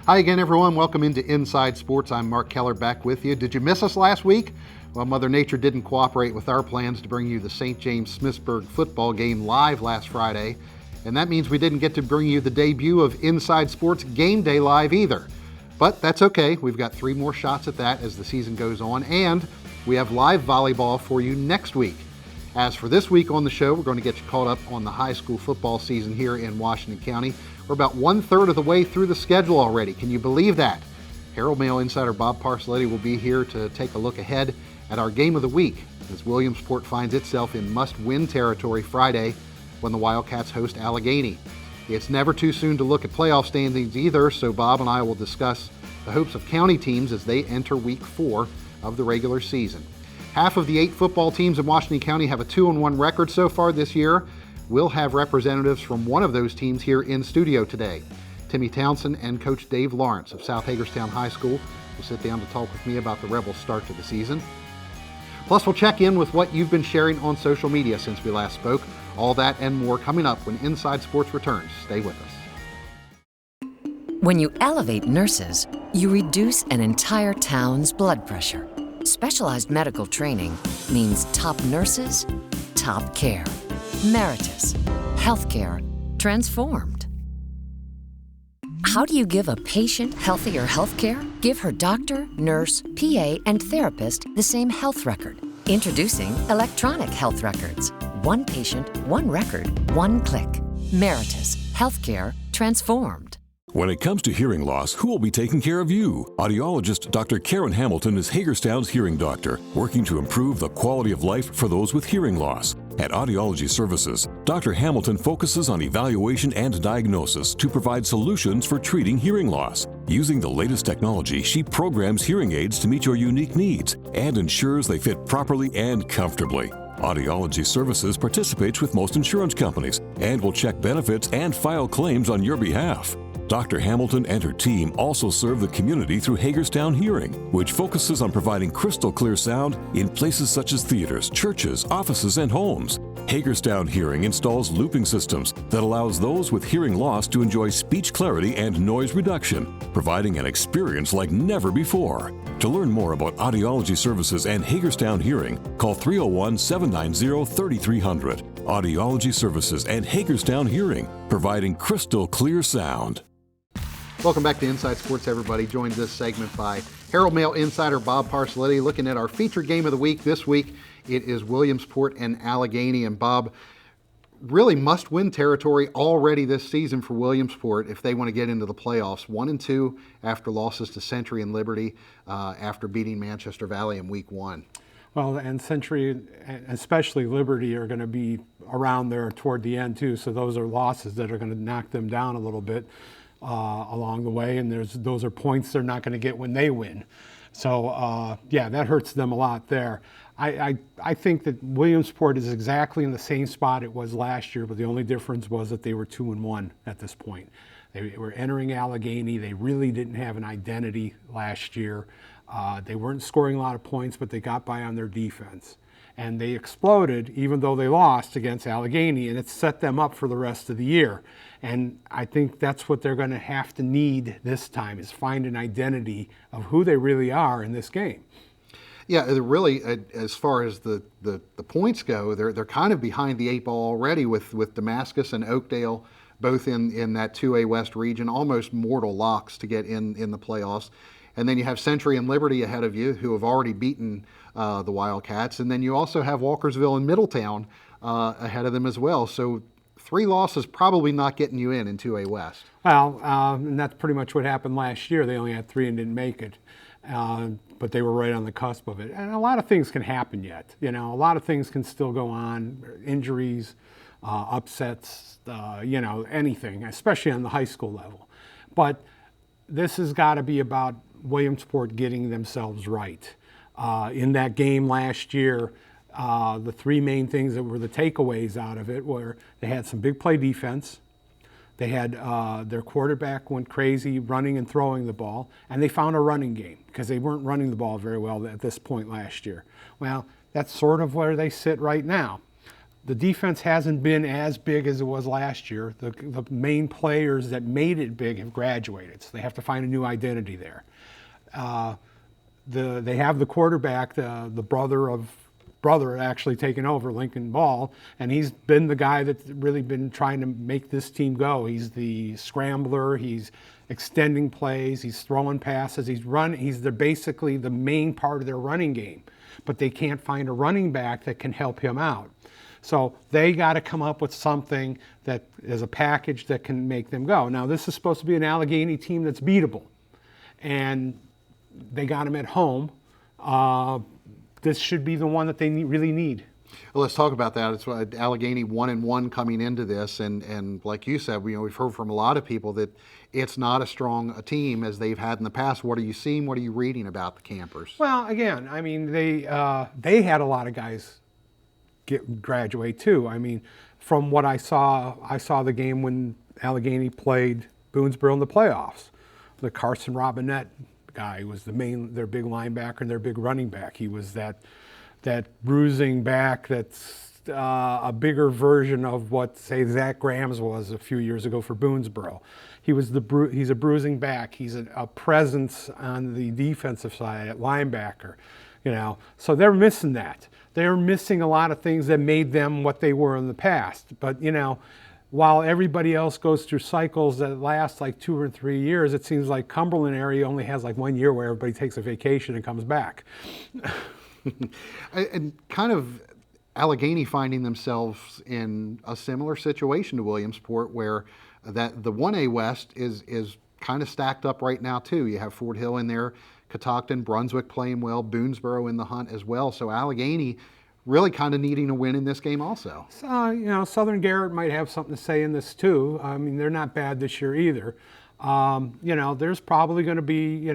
Hi again, everyone. Welcome into Inside Sports. I'm Mark Keller back with you. Did you miss us last week? Well, Mother Nature didn't cooperate with our plans to bring you the St. James Smithsburg football game live last Friday. And that means we didn't get to bring you the debut of Inside Sports Game Day Live either. But that's okay. We've got 3 more shots at that as the season goes on. And we have live volleyball for you next week. As for this week on the show, we're going to get you caught up on the high school football season here in Washington County. We're about 1/3 of the way through the schedule already. Can you believe that? Herald Mail insider Bob Parcelletti will be here to take a look ahead at our game of the week as Williamsport finds itself in must-win territory Friday when the Wildcats host Allegheny. It's never too soon to look at playoff standings either, so Bob and I will discuss the hopes of county teams as they enter week 4 of the regular season. Half of the 8 football teams in Washington County have a 2-1 record so far this year. We'll have representatives from one of those teams here in studio today. Timmy Townsend and Coach Dave Lawrence of South Hagerstown High School will sit down to talk with me about the Rebels' start to the season. Plus, we'll check in with what you've been sharing on social media since we last spoke. All that and more coming up when Inside Sports returns. Stay with us. When you elevate nurses, you reduce an entire town's blood pressure. Specialized medical training means top nurses, top care. Meritus. Healthcare transformed. How do you give a patient healthier healthcare? Give her doctor, nurse, PA, and therapist the same health record. Introducing electronic health records. One patient, one record, one click. Meritus. Healthcare transformed. When it comes to hearing loss, who will be taking care of you? Audiologist Dr. Karen Hamilton is Hagerstown's hearing doctor, working to improve the quality of life for those with hearing loss. At Audiology Services, Dr. Hamilton focuses on evaluation and diagnosis to provide solutions for treating hearing loss. Using the latest technology, she programs hearing aids to meet your unique needs and ensures they fit properly and comfortably. Audiology Services participates with most insurance companies and will check benefits and file claims on your behalf. Dr. Hamilton and her team also serve the community through Hagerstown Hearing, which focuses on providing crystal clear sound in places such as theaters, churches, offices, and homes. Hagerstown Hearing installs looping systems that allows those with hearing loss to enjoy speech clarity and noise reduction, providing an experience like never before. To learn more about Audiology Services and Hagerstown Hearing, call 301-790-3300. Audiology Services and Hagerstown Hearing, providing crystal clear sound. Welcome back to Inside Sports, everybody. Joined this segment by Herald Mail insider Bob Parcelletti, looking at our featured game of the week. This week, it is Williamsport and Allegheny. And Bob, really must-win territory already this season for Williamsport if they want to get into the playoffs. 1-2 after losses to Century and Liberty after beating Manchester Valley in week 1. Well, and Century, especially Liberty, are going to be around there toward the end too. So those are losses that are going to knock them down a little bit along the way, and those are points they're not going to get when they win. So yeah, that hurts them a lot there. I think that Williamsport is exactly in the same spot it was last year, but the only difference was that they were 2-1 at this point. They were entering Allegheny. They really didn't have an identity last year. They weren't scoring a lot of points, but they got by on their defense. And they exploded, even though they lost against Allegheny, and it set them up for the rest of the year. And I think that's what they're going to have to need this time, is find an identity of who they really are in this game. Yeah, really, as far as the points go, they're kind of behind the 8 ball already with Damascus and Oakdale both in that 2A West region, almost mortal locks to get in the playoffs. And then you have Century and Liberty ahead of you, who have already beaten the Wildcats. And then you also have Walkersville and Middletown ahead of them as well. So 3 losses probably not getting you in 2A West. Well, and that's pretty much what happened last year. They only had 3 and didn't make it. But they were right on the cusp of it. And a lot of things can happen yet. You know, a lot of things can still go on. Injuries, upsets, anything, especially on the high school level. But this has got to be about Williamsport getting themselves right. In that game last year, the 3 main things that were the takeaways out of it were they had some big play defense, they had their quarterback went crazy running and throwing the ball, and they found a running game because they weren't running the ball very well at this point last year. Well, that's sort of where they sit right now. The defense hasn't been as big as it was last year. The main players that made it big have graduated, so they have to find a new identity there. They have the quarterback, the brother actually taking over, Lincoln Ball, and he's been the guy that's really been trying to make this team go. He's the scrambler. He's extending plays. He's throwing passes. He's basically the main part of their running game, but they can't find a running back that can help him out. So they got to come up with something that is a package that can make them go. Now, this is supposed to be an Allegheny team that's beatable, and they got him at home. This should be the one that they really need. Well, let's talk about that. It's Allegheny 1-1 coming into this, and like you said, we've heard from a lot of people that it's not as strong a team as they've had in the past. What are you seeing? What are you reading about the Campers? Well, again, I mean, they had a lot of guys graduate too. I mean, from what I saw the game when Allegheny played Boonesboro in the playoffs. The Carson Robinette guy was their big linebacker and their big running back. He was that bruising back that's a bigger version of what, say, Zach Grams was a few years ago for Boonesboro. He's a bruising back. He's a presence on the defensive side at linebacker. So they're missing that. They're missing a lot of things that made them what they were in the past. But, while everybody else goes through cycles that last like 2 or 3 years, it seems like Cumberland area only has like 1 year where everybody takes a vacation and comes back. And kind of Allegheny finding themselves in a similar situation to Williamsport, where that the 1A West is kind of stacked up right now too. You have Fort Hill in there, Catoctin, Brunswick playing well, Boonesboro in the hunt as well. So Allegheny really kind of needing a win in this game also. So, Southern Garrett might have something to say in this too. I mean, they're not bad this year either. There's probably going to be,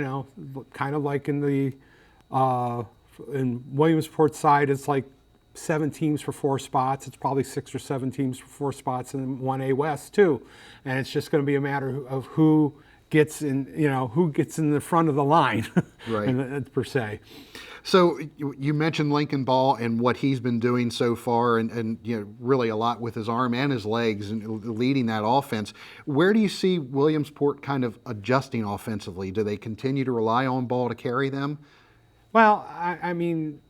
kind of like in the in Williamsport side, it's like 7 teams for 4 spots. It's probably 6 or 7 teams for 4 spots in 1A West too. And it's just going to be a matter of who gets in the front of the line, right. Per se. So you mentioned Lincoln Ball and what he's been doing so far, and really a lot with his arm and his legs and leading that offense. Where do you see Williamsport kind of adjusting offensively? Do they continue to rely on Ball to carry them? Well, I mean,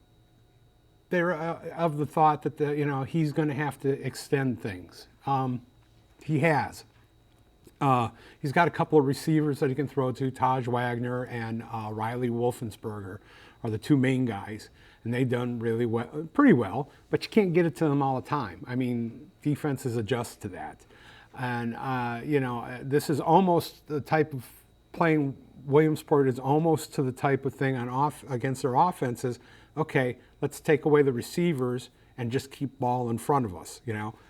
they're of the thought that he's going to have to extend things. He has. He's got a couple of receivers that he can throw to. Taj Wagner and Riley Wolfensberger are the 2 main guys, and they've done really well, pretty well, but you can't get it to them all the time. I mean, defenses adjust to that. And, this is almost the type of playing Williamsport is almost to the type of thing against their offenses. Okay, let's take away the receivers and just keep Ball in front of us,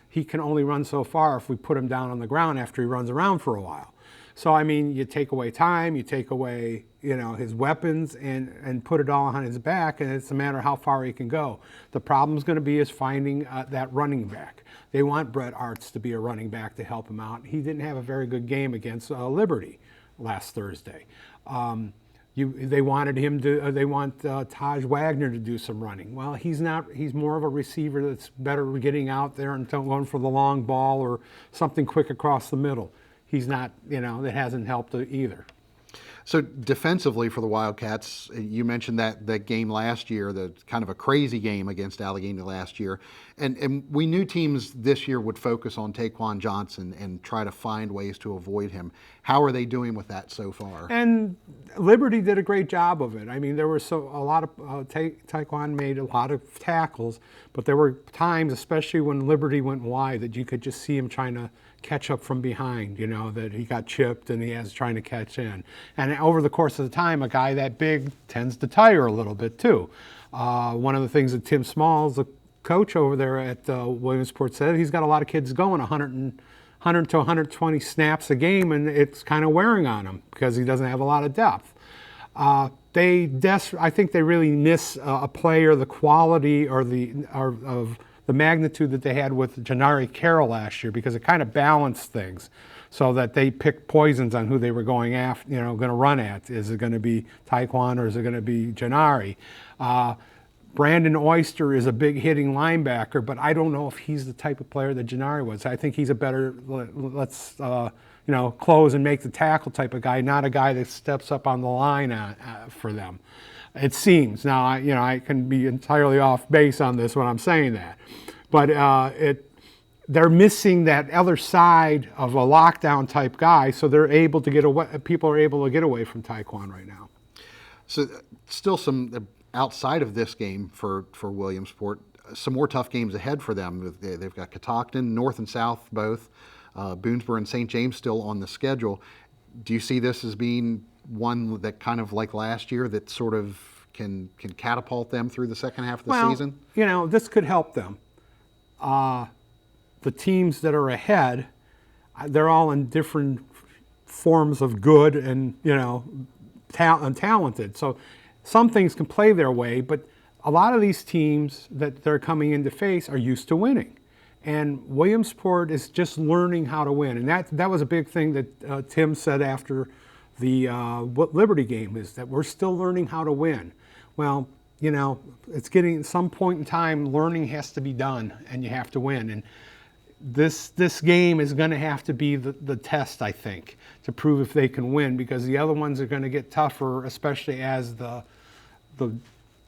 He can only run so far if we put him down on the ground after he runs around for a while. So, I mean, you take away time, you take away, his weapons and put it all on his back, and it's a matter of how far he can go. The problem's going to be is finding that running back. They want Brett Arts to be a running back to help him out. He didn't have a very good game against Liberty last Thursday. They wanted him to. They want Taj Wagner to do some running. Well, he's not. He's more of a receiver that's better getting out there and going for the long ball or something quick across the middle. He's not. That hasn't helped either. So defensively for the Wildcats, you mentioned that game last year, the kind of a crazy game against Allegheny last year. And we knew teams this year would focus on Taquan Johnson and try to find ways to avoid him. How are they doing with that so far? And Liberty did a great job of it. I mean, there were a lot of Taquan made a lot of tackles, but there were times, especially when Liberty went wide, that you could just see him trying to catch up from behind, that he got chipped and he was trying to catch in. And over the course of the time, a guy that big tends to tire a little bit too. One of the things that Tim Smalls, the coach over there at Williamsport, said, he's got a lot of kids going 100 to 120 snaps a game, and it's kind of wearing on him because he doesn't have a lot of depth. I think they really miss a player, the quality or of the magnitude that they had with Janari Carroll last year, because it kind of balanced things so that they picked poisons on who they were going after, going to run at. Is it going to be Taquan or is it going to be Janari? Brandon Oyster is a big hitting linebacker, but I don't know if he's the type of player that Gennari was. I think he's a better, let's close and make the tackle type of guy, not a guy that steps up on the line for them. It seems. Now, I can be entirely off base on this when I'm saying that, but they're missing that other side of a lockdown type guy, so they're able to get away. People are able to get away from Taekwon right now. So, still some outside of this game for Williamsport, some more tough games ahead for them. They've got Catoctin, North and South both, Boonesboro and St. James still on the schedule. Do you see this as being one that kind of like last year that sort of can catapult them through the second half of the season? This could help them. The teams that are ahead, they're all in different forms of good and talented. So some things can play their way, but a lot of these teams that they're coming in to face are used to winning. And Williamsport is just learning how to win. And that was a big thing that Tim said after the Liberty game, is that we're still learning how to win. Well, it's getting, at some point in time, learning has to be done and you have to win. And this game is going to have to be the test, I think, to prove if they can win, because the other ones are going to get tougher, especially as the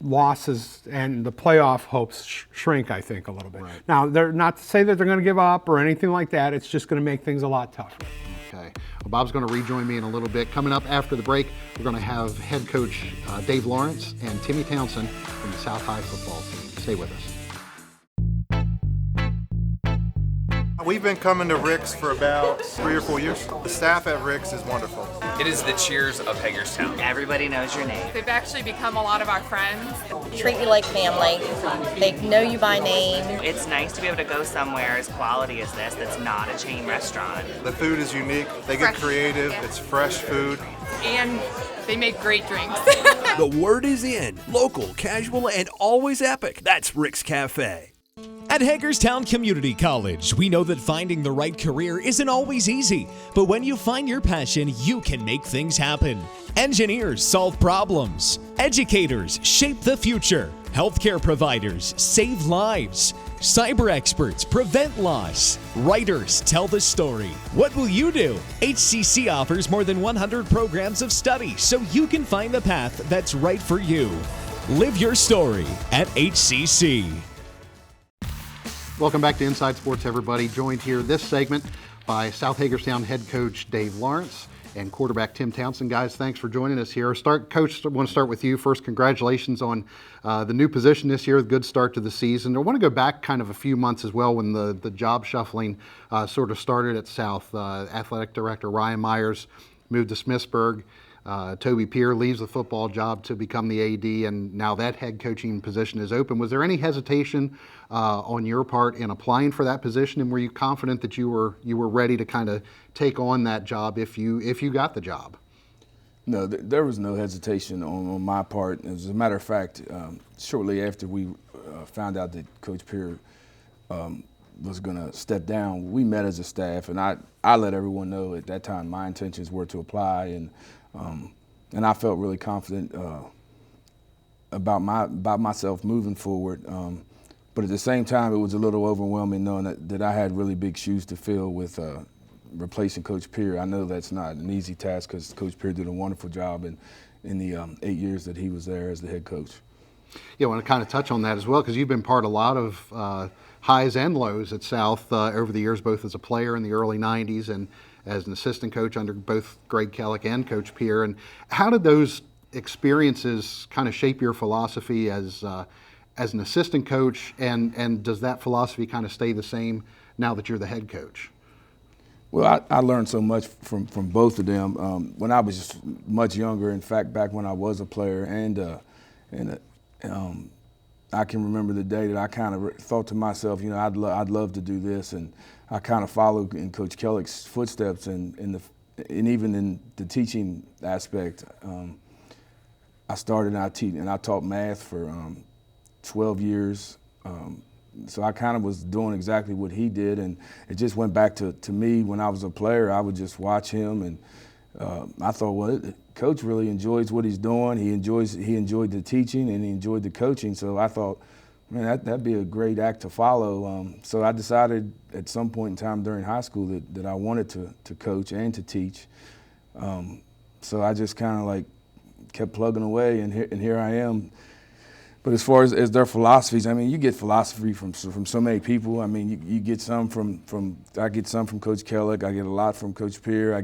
losses and the playoff hopes shrink, I think, a little bit. Right. Now, they're not to say that they're going to give up or anything like that. It's just going to make things a lot tougher. Okay. Well, Bob's going to rejoin me in a little bit. Coming up after the break, we're going to have head coach Dave Lawrence and Timmy Townsend from the South High football team. Stay with us. We've been coming to Rick's for about 3 or 4 years. The staff at Rick's is wonderful. It is the cheers of Hagerstown. Everybody knows your name. They've actually become a lot of our friends. Treat you like family. They know you by name. It's nice to be able to go somewhere as quality as this that's not a chain restaurant. The food is unique. They get creative. It's fresh food. And they make great drinks. The word is in. Local, casual, and always epic. That's Rick's Cafe. At Hagerstown Community College, we know that finding the right career isn't always easy, but when you find your passion, you can make things happen. Engineers solve problems. Educators shape the future. Healthcare providers save lives. Cyber experts prevent loss. Writers tell the story. What will you do? HCC offers more than 100 programs of study so you can find the path that's right for you. Live your story at HCC. Welcome back to Inside Sports, everybody. Joined here this segment by South Hagerstown head coach Dave Lawrence and quarterback Tim Townsend. Guys, thanks for joining us here. Coach, I want to start with you. First, congratulations on the new position this year, the good start to the season. I want to go back kind of a few months as well when the job shuffling sort of started at South. Athletic Director Ryan Myers moved to Smithsburg. Toby Peer leaves the football job to become the AD, and now that head coaching position is open. Was there any hesitation on your part in applying for that position, and were you confident that you were ready to kind of take on that job if you got the job? No, there was no hesitation on my part. As a matter of fact, shortly after we found out that Coach Peer was going to step down, we met as a staff, and I let everyone know at that time my intentions were to apply, and I felt really confident about myself moving forward. But at the same time, it was a little overwhelming knowing that I had really big shoes to fill with replacing Coach Peer. I know that's not an easy task because Coach Peer did a wonderful job in the 8 years that he was there as the head coach. Yeah, I want to kind of touch on that as well, because you've been part of a lot of highs and lows at South over the years, both as a player in the early 90s and as an assistant coach under both Greg Kellick and Coach Peer. And how did those experiences kind of shape your philosophy as an assistant coach, and does that philosophy kind of stay the same now that you're the head coach? Well, I learned so much from both of them when I was just much younger. In fact, back when I was a player, and I can remember the day that I kind of thought to myself, I'd love to do this, and I kind of followed in Coach Kellick's footsteps, and even in the teaching aspect. I started and I taught math for 12 years. So I kind of was doing exactly what he did, and it just went back to me when I was a player. I would just watch him, and I thought, well, Coach really enjoys what he's doing. He enjoyed the teaching and he enjoyed the coaching. So I thought, man, that'd be a great act to follow. So I decided at some point in time during high school that I wanted to coach and to teach. So I just kind of like kept plugging away, and here I am. But as far as their philosophies, I mean, you get philosophy from so many people. I mean, you get some I get some from Coach Kellick. I get a lot from Coach Peer.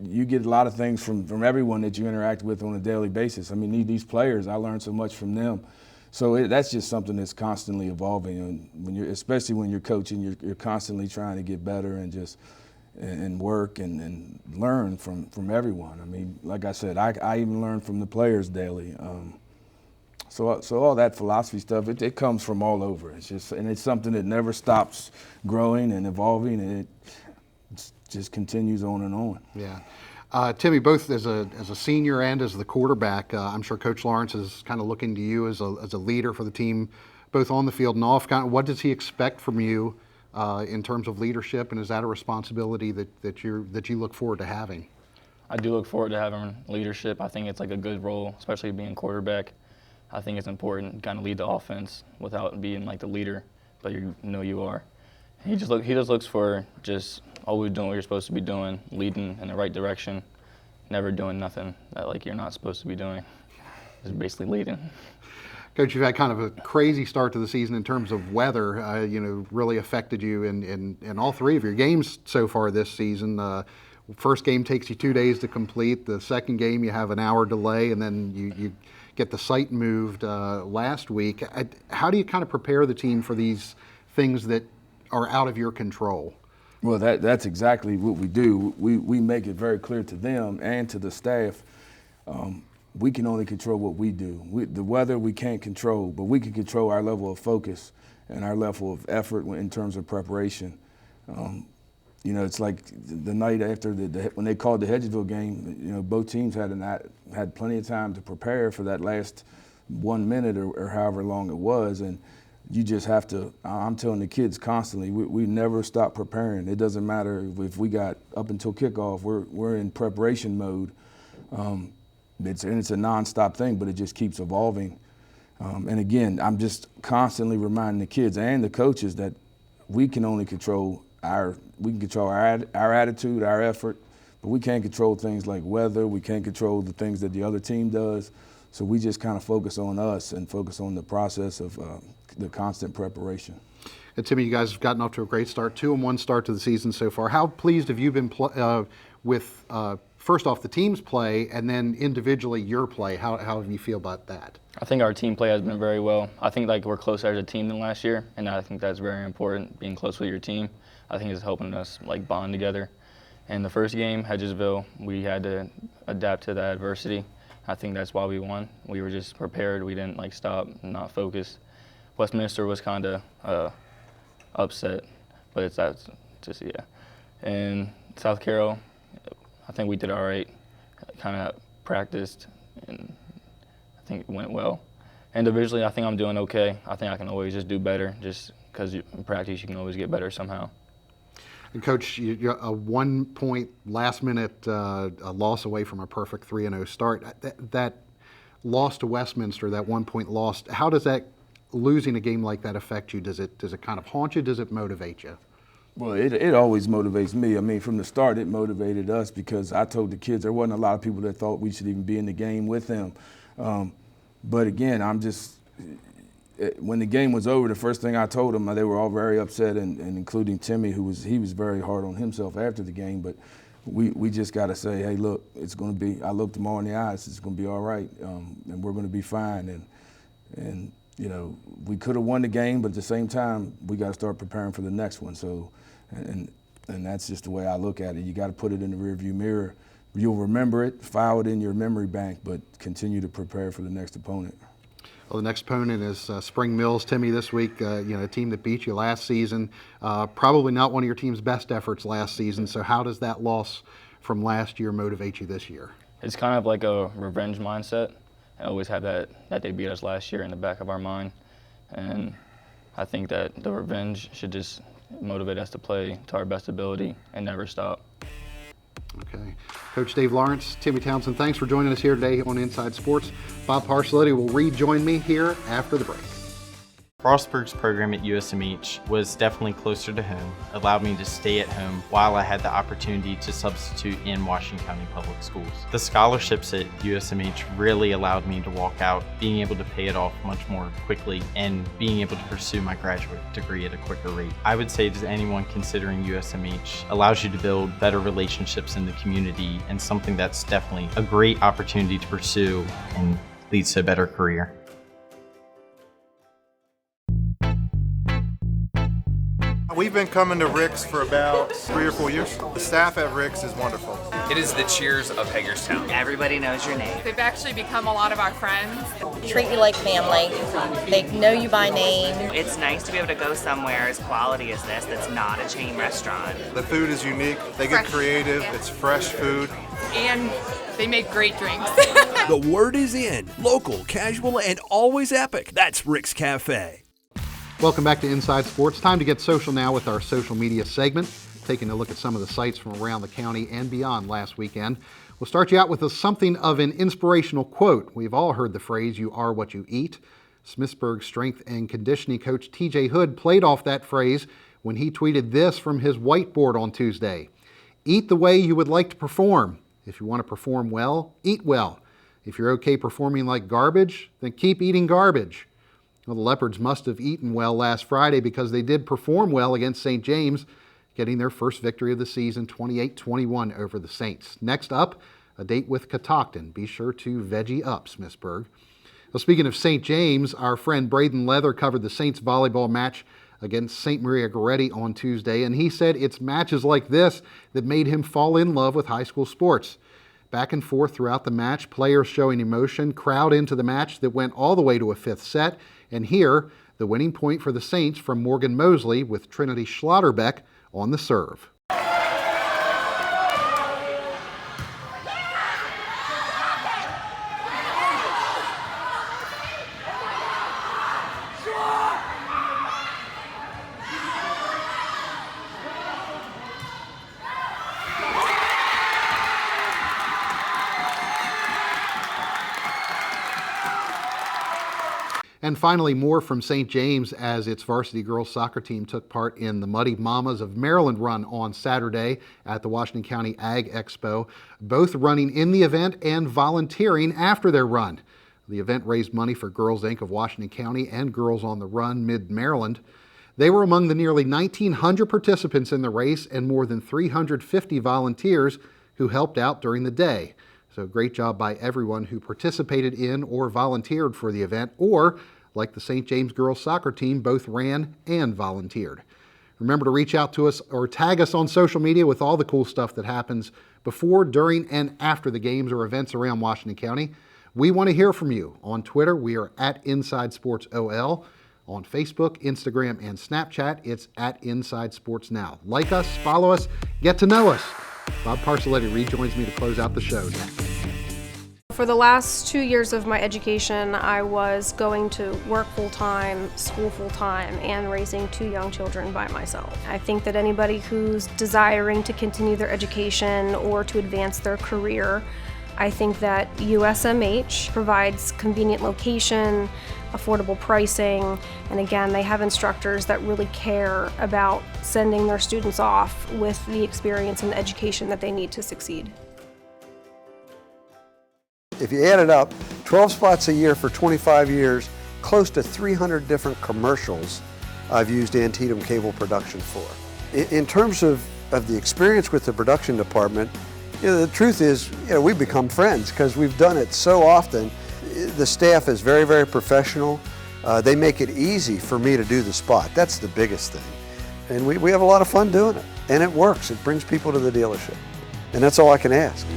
You get a lot of things from everyone that you interact with on a daily basis. I mean, these players, I learn so much from them. So that's just something that's constantly evolving. And especially when you're coaching, you're constantly trying to get better and work and learn from everyone. I mean, like I said, I even learn from the players daily. So all that philosophy stuff, it comes from all over. It's something that never stops growing and evolving, and it just continues on and on. Yeah. Timmy, both as a senior and as the quarterback, I'm sure Coach Lawrence is kind of looking to you as a leader for the team, both on the field and off. Kind of, what does he expect from you in terms of leadership, and is that a responsibility that you look forward to having? I do look forward to having leadership. I think it's like a good role, especially being quarterback. I think it's important to kind of lead the offense without being like the leader, but you know you are. He just looks for just always doing what you're supposed to be doing, leading in the right direction, never doing nothing that like you're not supposed to be doing. Just basically leading. Coach, you've had kind of a crazy start to the season in terms of weather. Really affected you in all three of your games so far this season. First game takes you 2 days to complete. The second game you have an hour delay, and then you get the site moved last week. How do you kind of prepare the team for these things that are out of your control? Well, that's exactly what we do. We make it very clear to them and to the staff. We can only control what we do. The weather we can't control, but we can control our level of focus and our level of effort in terms of preparation. It's like the night after when they called the Hedgesville game. Both teams had plenty of time to prepare for that last 1 minute or however long it was, and you just have to. I'm telling the kids constantly, we never stop preparing. It doesn't matter if we got up until kickoff. We're in preparation mode. It's a nonstop thing, but it just keeps evolving. And again, I'm just constantly reminding the kids and the coaches that we can only control our attitude, our effort, but we can't control things like weather. We can't control the things that the other team does. So we just kind of focus on us and focus on the process of the constant preparation. And Timmy, you guys have gotten off to a great start, 2-1 start to the season so far. How pleased have you been with first off the team's play, and then individually your play? How do you feel about that? I think our team play has been very well. I think like we're closer as a team than last year, and I think that's very important, being close with your team. I think it's helping us like bond together. And the first game, Hedgesville, we had to adapt to the adversity. I think that's why we won. We were just prepared. We didn't like stop, not focus. Westminster was kind of upset, but that's just, yeah. And South Carroll, I think we did all right. Kind of practiced, and I think it went well. Individually, I think I'm doing okay. I think I can always just do better, just because in practice you can always get better somehow. And Coach, you're a 1 point last minute loss away from a perfect 3-0 start. That loss to Westminster, that 1 point loss, how does that losing a game like that affect you? Does it kind of haunt you? Does it motivate you? Well, it always motivates me. I mean, from the start, it motivated us because I told the kids there wasn't a lot of people that thought we should even be in the game with them. But again, when the game was over, the first thing I told them, they were all very upset, and including Timmy, he was very hard on himself after the game. But we just got to say, hey, look, it's going to be. I looked them all in the eyes. It's going to be all right, and we're going to be fine. And we could have won the game, but at the same time, we got to start preparing for the next one. So, and that's just the way I look at it. You got to put it in the rearview mirror. You'll remember it, file it in your memory bank, but continue to prepare for the next opponent. Well, the next opponent is Spring Mills, Timmy, this week. A team that beat you last season. Probably not one of your team's best efforts last season. So how does that loss from last year motivate you this year? It's kind of like a revenge mindset. I always have that they beat us last year in the back of our mind. And I think that the revenge should just motivate us to play to our best ability and never stop. Okay. Coach Dave Lawrence, Timmy Townsend, thanks for joining us here today on Inside Sports. Bob Parcelletti will rejoin me here after the break. Frostburg's program at USMH was definitely closer to home, allowed me to stay at home while I had the opportunity to substitute in Washington County Public Schools. The scholarships at USMH really allowed me to walk out, being able to pay it off much more quickly and being able to pursue my graduate degree at a quicker rate. I would say to anyone considering USMH, allows you to build better relationships in the community and something that's definitely a great opportunity to pursue and leads to a better career. We've been coming to Rick's for about 3 or 4 years. The staff at Rick's is wonderful. It is the Cheers of Hagerstown. Everybody knows your name. They've actually become a lot of our friends. Treat you like family. They know you by name. It's nice to be able to go somewhere as quality as this that's not a chain restaurant. The food is unique. They get creative. It's fresh food. And they make great drinks. The word is in. Local, casual, and always epic. That's Rick's Cafe. Welcome back to Inside Sports. Time to get social now with our social media segment, taking a look at some of the sites from around the county and beyond last weekend. We'll start you out with something of an inspirational quote. We've all heard the phrase, "You are what you eat." Smithsburg strength and conditioning coach TJ Hood played off that phrase when he tweeted this from his whiteboard on Tuesday. "Eat the way you would like to perform. If you want to perform well, eat well. If you're okay performing like garbage, then keep eating garbage." Well, the Leopards must have eaten well last Friday because they did perform well against St. James, getting their first victory of the season, 28-21 over the Saints. Next up, a date with Catoctin. Be sure to veggie up, Smithsburg. Well, speaking of St. James, our friend Braden Leather covered the Saints volleyball match against St. Maria Goretti on Tuesday, and he said it's matches like this that made him fall in love with high school sports. Back and forth throughout the match, players showing emotion, crowd into the match that went all the way to a fifth set. And here, the winning point for the Saints from Morgan Mosley with Trinity Schlotterbeck on the serve. And finally, more from St. James as its varsity girls soccer team took part in the Muddy Mamas of Maryland run on Saturday at the Washington County Ag Expo, both running in the event and volunteering after their run. The event raised money for Girls Inc. of Washington County and Girls on the Run Mid-Maryland. They were among the nearly 1,900 participants in the race and more than 350 volunteers who helped out during the day. So great job by everyone who participated in or volunteered for the event, or, like the St. James girls soccer team, both ran and volunteered. Remember to reach out to us or tag us on social media with all the cool stuff that happens before, during, and after the games or events around Washington County. We want to hear from you. On Twitter, we are at Inside Sports OL. On Facebook, Instagram, and Snapchat, it's at Inside Sports Now. Like us, follow us, get to know us. Bob Parcelletti rejoins me to close out the show next. For the last 2 years of my education, I was going to work full-time, school full-time, and raising 2 young children by myself. I think that anybody who's desiring to continue their education or to advance their career, I think that USMH provides convenient location, affordable pricing, and again, they have instructors that really care about sending their students off with the experience and the education that they need to succeed. If you add it up, 12 spots a year for 25 years, close to 300 different commercials I've used Antietam Cable Production for. In terms of the experience with the production department, the truth is, we've become friends because we've done it so often. The staff is very, very professional. They make it easy for me to do the spot. That's the biggest thing. And we have a lot of fun doing it. And it works. It brings people to the dealership. And that's all I can ask.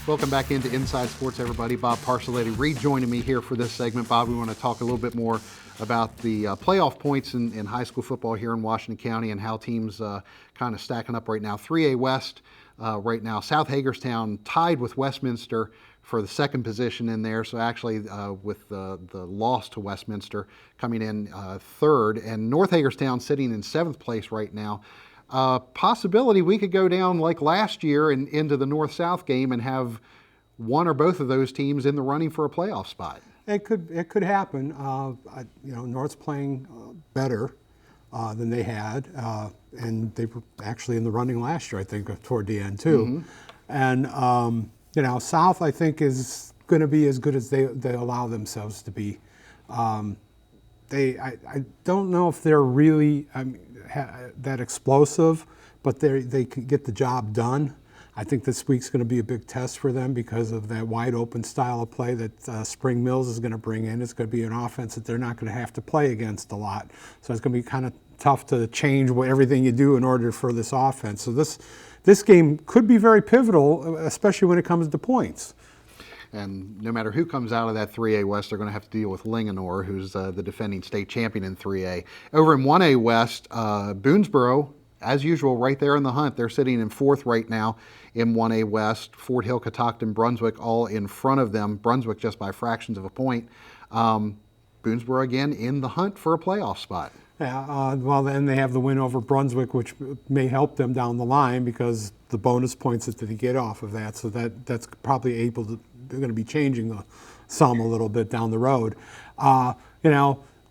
Welcome back into Inside Sports, everybody. Bob Parcelletti rejoining me here for this segment. Bob, we want to talk a little bit more about the playoff points in high school football here in Washington County and how teams kind of stacking up right now. 3A West right now. South Hagerstown tied with Westminster for the second position in there. So actually with the loss to Westminster coming in third. And North Hagerstown sitting in 7th place right now. possibility we could go down like last year and into the North-South game and have one or both of those teams in the running for a playoff spot. It could happen. North's playing better than they had, and they were actually in the running last year, I think, toward the end too. And South, I think, is going to be as good as they allow themselves to be. I don't know if they're really that explosive, but they can get the job done. I think this week's going to be a big test for them because of that wide open style of play that Spring Mills is going to bring in. It's going to be an offense that they're not going to have to play against a lot. So it's going to be kind of tough to change everything you do in order for this offense. So this game could be very pivotal, especially when it comes to points. And no matter who comes out of that 3A West, they're going to have to deal with Linganore, who's the defending state champion in 3A. Over in 1A West, Boonesboro, as usual, right there in the hunt. They're sitting in 4th right now in 1A West. Fort Hill, Catoctin, Brunswick all in front of them. Brunswick just by fractions of a point. Boonesboro again in the hunt for a playoff spot. Yeah, well, then they have the win over Brunswick, which may help them down the line because the bonus points that they get off of that. So that's probably they're going to be changing the sum a little bit down the road.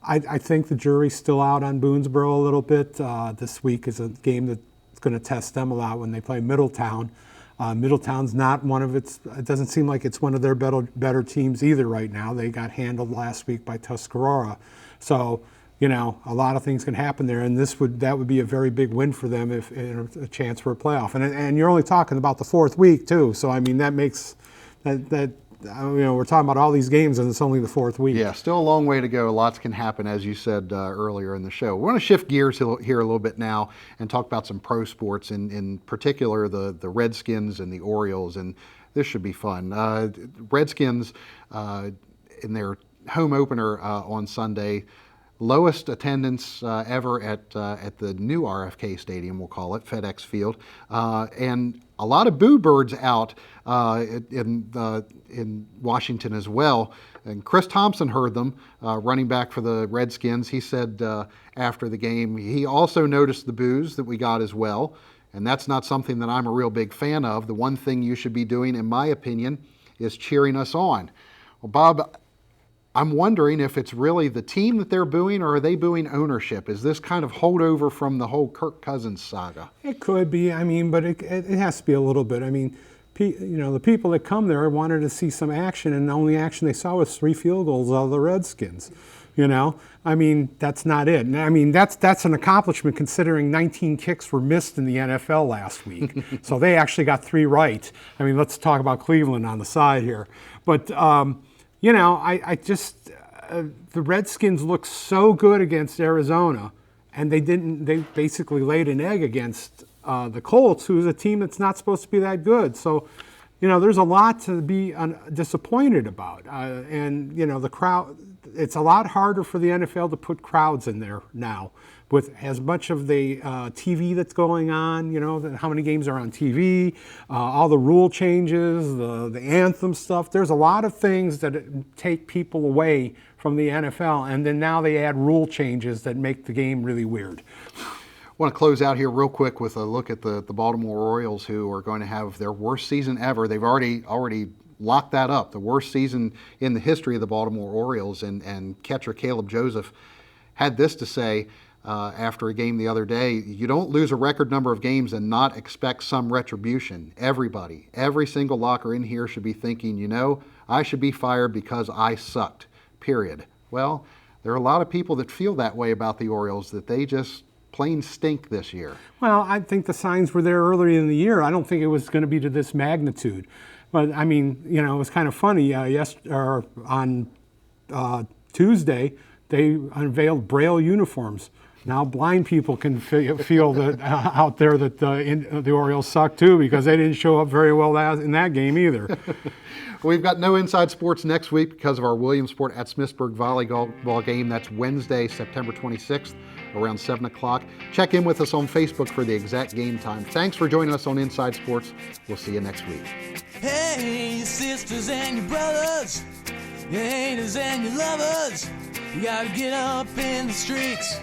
I think the jury's still out on Boonesboro a little bit. This week is a game that's going to test them a lot when they play Middletown. Middletown's not it doesn't seem like it's one of their better teams either right now. They got handled last week by Tuscarora. So, a lot of things can happen there, and that would be a very big win for them if a chance for a playoff. And you're only talking about the 4th week too. So I mean that makes that. We're talking about all these games, and it's only the 4th week. Yeah, still a long way to go. Lots can happen, as you said earlier in the show. We're going to shift gears here a little bit now and talk about some pro sports, in particular the Redskins and the Orioles, and this should be fun. Redskins, in their home opener on Sunday, lowest attendance ever at the new RFK Stadium, we'll call it, FedEx Field, and a lot of boo birds out in Washington as well. And Chris Thompson heard them, running back for the Redskins. He said after the game, he also noticed the boos that we got as well, and that's not something that I'm a real big fan of. The one thing you should be doing, in my opinion, is cheering us on. Well, Bob, I'm wondering if it's really the team that they're booing, or are they booing ownership? Is this kind of holdover from the whole Kirk Cousins saga? It could be. But it has to be a little bit. The people that come there wanted to see some action, and the only action they saw was 3 field goals out of the Redskins. That's not it. And that's an accomplishment considering 19 kicks were missed in the NFL last week. So they actually got 3 right. Let's talk about Cleveland on the side here. But the Redskins looked so good against Arizona, and they basically laid an egg against the Colts, who's a team that's not supposed to be that good. So, there's a lot to be disappointed about. The crowd, it's a lot harder for the NFL to put crowds in there now. With as much of the TV that's going on, how many games are on TV, all the rule changes, the anthem stuff. There's a lot of things that take people away from the NFL, and then now they add rule changes that make the game really weird. I want to close out here real quick with a look at the Baltimore Orioles, who are going to have their worst season ever. They've already locked that up, the worst season in the history of the Baltimore Orioles, and catcher Caleb Joseph had this to say after a game the other day: you don't lose a record number of games and not expect some retribution. Every single locker in here should be thinking, I should be fired because I sucked, period. Well, there are a lot of people that feel that way about the Orioles, that they just plain stink this year. Well, I think the signs were there earlier in the year. I don't think it was going to be to this magnitude. But, it was kind of funny. On Tuesday, they unveiled Braille uniforms. Now blind people can feel that out there that the Orioles suck too, because they didn't show up very well in that game either. We've got no Inside Sports next week because of our Williamsport at Smithsburg volleyball game. That's Wednesday, September 26th, around 7 o'clock. Check in with us on Facebook for the exact game time. Thanks for joining us on Inside Sports. We'll see you next week. Hey, your sisters and your brothers, your haters and your lovers, you gotta get up in the streets